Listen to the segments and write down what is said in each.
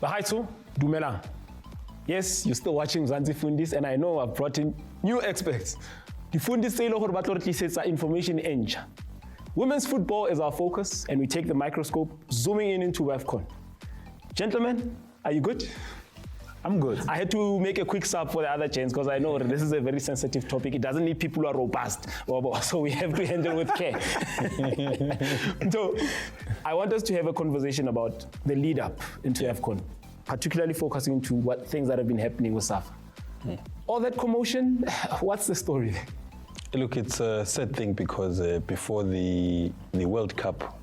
Bahaitsu, Dumela. Yes, you're still watching Zanzi Fundiz, and I know I've brought in new experts. The Fundiz say lo gore ba tlo re tlisetsa information e ntjha. Women's football is our focus, and we take the microscope, zooming in into WAFCON. Gentlemen, are you good? I'm good. I had to make a quick sub for the other gents because I know this is a very sensitive topic. It doesn't need people who are robust, so we have to handle with care. So I want us to have a conversation about the lead up into AFCON, particularly focusing into what things that have been happening with SAFA. All that commotion, what's the story? Look, it's a sad thing because before the World Cup,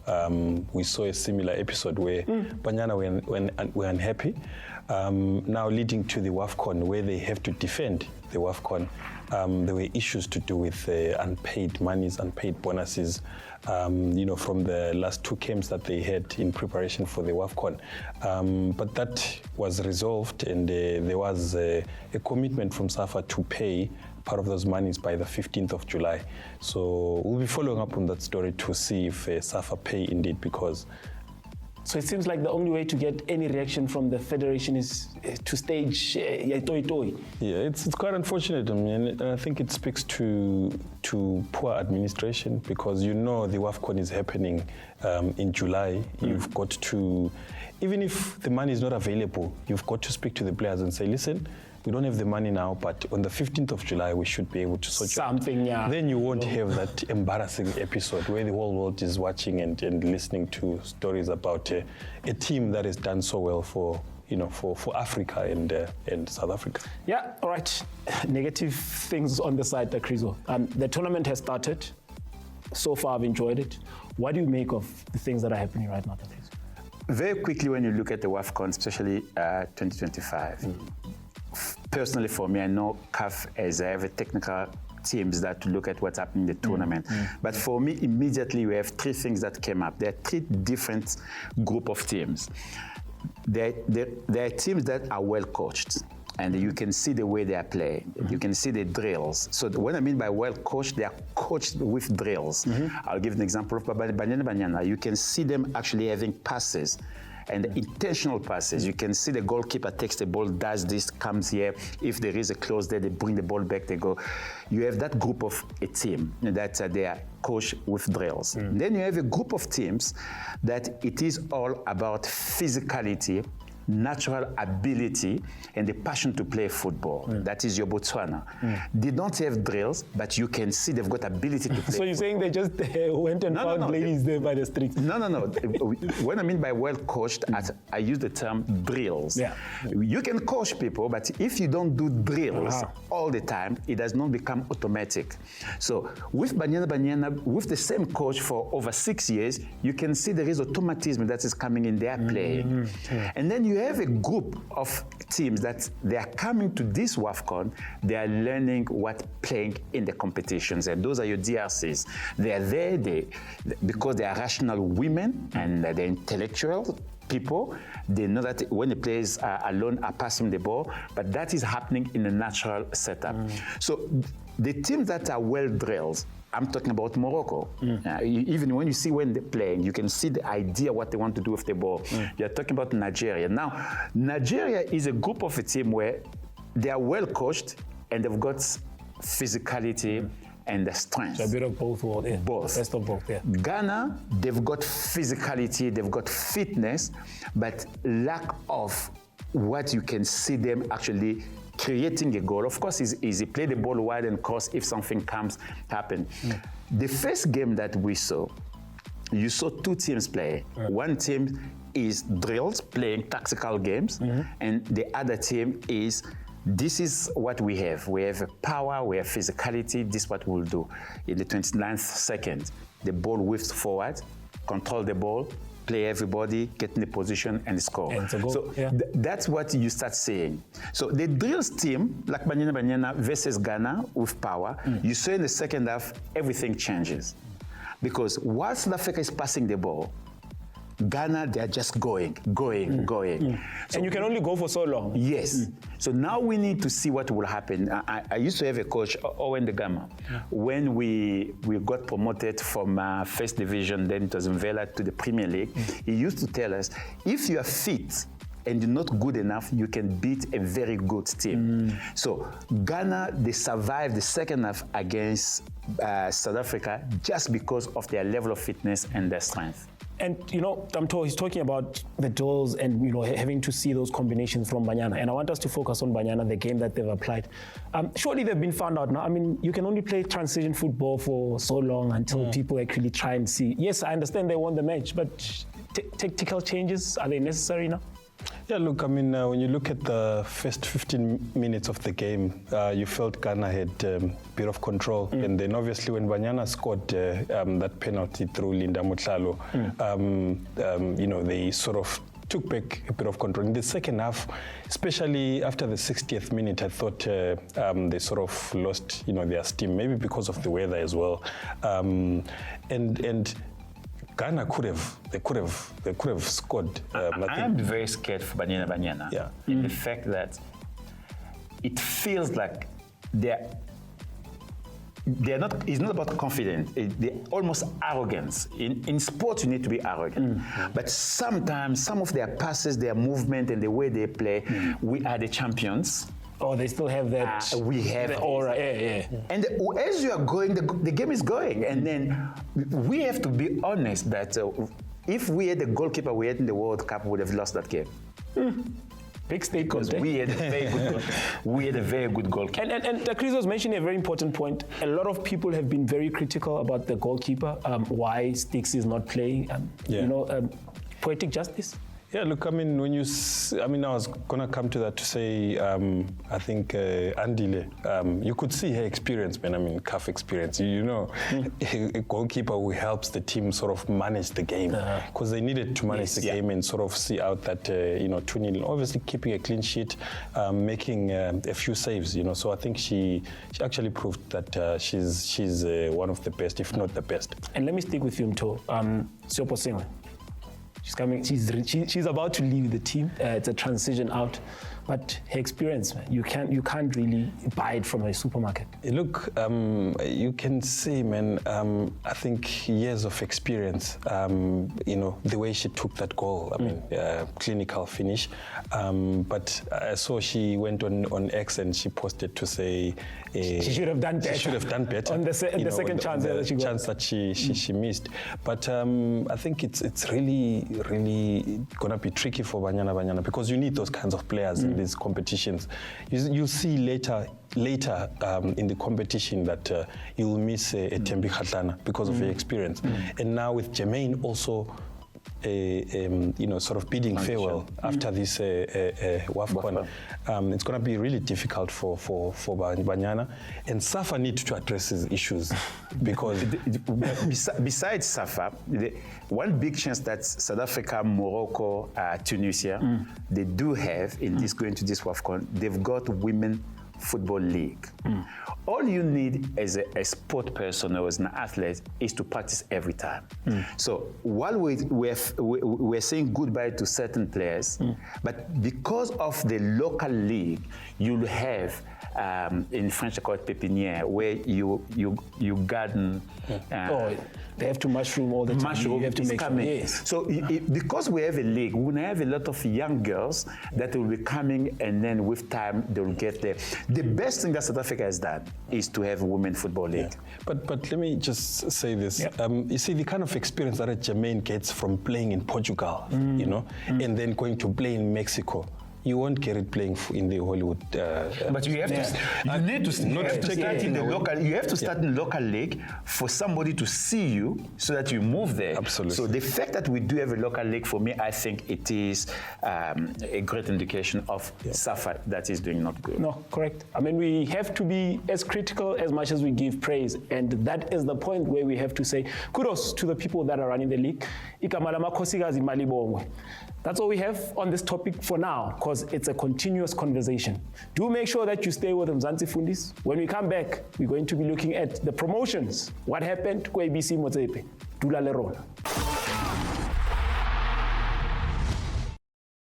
we saw a similar episode where Banyana were unhappy. Now leading to the WAFCON, where they have to defend the WAFCON, there were issues to do with unpaid monies, unpaid bonuses, from the last two camps that they had in preparation for the WAFCON. But that was resolved, and there was a commitment from SAFA to pay part of those monies by the 15th of July. So we'll be following up on that story to see if SAFA pay indeed, because so it seems like the only way to get any reaction from the federation is to stage toi. Yeah, it's quite unfortunate. I mean, and I think it speaks to poor administration, because the WAFCON is happening in July. You've got to, even if the money is not available, you've got to speak to the players and say, listen, we don't have the money now, but on the 15th of July, we should be able to sort something. Yeah. Then you won't have that embarrassing episode where the whole world is watching and listening to stories about a team that has done so well for Africa and South Africa. Yeah, all right. Negative things on the side, Krizo. The tournament has started. So far, I've enjoyed it. What do you make of the things that are happening right now, Krizo? Very quickly, when you look at the WAFCON, especially 2025, personally for me, I know CAF has every technical teams that look at what's happening in the tournament. But for me, immediately we have three things that came up. There are three different group of teams. There are teams that are well coached, and you can see the way they are playing. You can see the drills. So what I mean by well coached, they are coached with drills. I'll give an example of Banyana. You can see them actually having passes, and intentional passes. You can see the goalkeeper takes the ball, does this, comes here. If there is a close there, they bring the ball back, they go. You have that group of a team that they are coached with drills. Then you have a group of teams that it is all about physicality, natural ability, and the passion to play football. That is your Botswana. They don't have drills, but you can see they've got ability to play. So you're saying they just went and found ladies there by the street? No. What I mean by well coached, I use the term drills. Yeah. You can coach people, but if you don't do drills all the time, it does not become automatic. So with Banyana, with the same coach for over 6 years, you can see there is automatism that is coming in their play. And then you have a group of teams that they are coming to this WAFCON, they are learning what playing in the competitions, and those are your DRCs. They are there because they are rational women and they're intellectual people. They know that when the players are alone are passing the ball, but that is happening in a natural setup. So the teams that are well drilled, I'm talking about Morocco. Even when you see when they're playing, you can see the idea what they want to do with the ball. You're talking about Nigeria. Now, Nigeria is a group of a team where they are well coached and they've got physicality and the strength. So a bit of both worlds. Yeah. Both. Best of both, yeah. Ghana, they've got physicality, they've got fitness, but lack of what you can see them actually creating a goal. Of course, it's easy. Play the ball wide and cross if something happen. The first game that we saw, you saw two teams play. One team is drills, playing tactical games, and the other team is, this is what we have. We have power, we have physicality, this is what we'll do. In the 29th second, the ball whips forward, control the ball, play everybody, get in the position and score. And so that's what you start seeing. So the drills team, like Banyana versus Ghana with power, you saw in the second half, everything changes. Because while South Africa is passing the ball, Ghana, they're just going. So, and you can only go for so long. Yes. So now we need to see what will happen. I used to have a coach, Owen de Gama, when we got promoted from first division, then it was Mvela, to the Premier League. He used to tell us, if you are fit and you're not good enough, you can beat a very good team. So Ghana, they survived the second half against South Africa just because of their level of fitness and their strength. And Mtho, he's talking about the drills and having to see those combinations from Banyana. And I want us to focus on Banyana, the game that they've applied. Surely they've been found out now. I mean, you can only play transition football for so long until people actually try and see. Yes, I understand they won the match, but tactical changes, are they necessary now? Yeah, look, I mean, when you look at the first 15 minutes of the game, you felt Ghana had a bit of control. And then obviously when Banyana scored that penalty through Linda Mutlalo, they sort of took back a bit of control. In the second half, especially after the 60th minute, I thought they sort of lost, their steam, maybe because of the weather as well. And Ghana could have scored. I am very scared for Banyana. Yeah. In the fact that it feels like they're not. It's not about confidence. They're almost arrogance. In sports, you need to be arrogant. But sometimes some of their passes, their movement, and the way they play, we are the champions. Oh, they still have that. We have the aura. Yeah. And as you are going, the game is going. And then we have to be honest that if we had the goalkeeper we had in the World Cup, we would have lost that game. Big statement. We had a very good we had a very good goalkeeper. And Chris was mentioning a very important point. A lot of people have been very critical about the goalkeeper. Why Sticks is not playing. Poetic justice. Yeah, look, I mean, I was going to come to that to say, I think Andile, you could see her experience, man. I mean, CAF experience. A goalkeeper who helps the team sort of manage the game because they needed to manage the game and sort of see out that, 2-0. Obviously, keeping a clean sheet, making a few saves, So I think she actually proved that she's one of the best, if not the best. And let me stick with you, Mtho. Siopo Singwe. She's coming. She's about to leave the team. It's a transition out, but her experience, man, you can't really buy it from a supermarket. Look, you can say, man. I think years of experience. The way she took that goal. I mean, clinical finish. But I saw she went on X and she posted to say she should have done better. She should have done better on the second chance that she got. Chance that she missed. But I think it's really gonna be tricky for Banyana because you need those kinds of players in these competitions. You see later in the competition that you'll miss a Tembi Khatlana because of your experience. And now with Jermaine also sort of bidding farewell after this WAFCON, it's going to be really difficult for Banyana. And Safa needs to address these issues because besides Safa, one big chance that South Africa, Morocco, Tunisia, they do have in this going to this WAFCON, they've got women football league. All you need as a sport person or as an athlete is to practice every time. So while we're saying goodbye to certain players, but because of the local league, you'll have in French called pépinière, where you garden. They have to mushroom all the time. Mushroom you have to is make coming. Yes. So because we have a league, we have a lot of young girls that will be coming, and then with time they will get there. The best thing that South Africa has done is to have a women football league. Yeah. But let me just say this. Yeah. You see the kind of experience that Jermaine gets from playing in Portugal, and then going to play in Mexico. You won't get it playing in the Hollywood. But you have to. You need to start in the local. You have to start in the local league for somebody to see you, so that you move there. Absolutely. So the fact that we do have a local league, for me, I think it is a great indication of Safa that is doing not good. No, correct. I mean, we have to be as critical as much as we give praise, and that is the point where we have to say kudos to the people that are running the league. That's all we have on this topic for now, because it's a continuous conversation. Do make sure that you stay with Mzansi Fundiz. When we come back, we're going to be looking at the promotions. What happened to ABC Motsepe? Dula Lerona.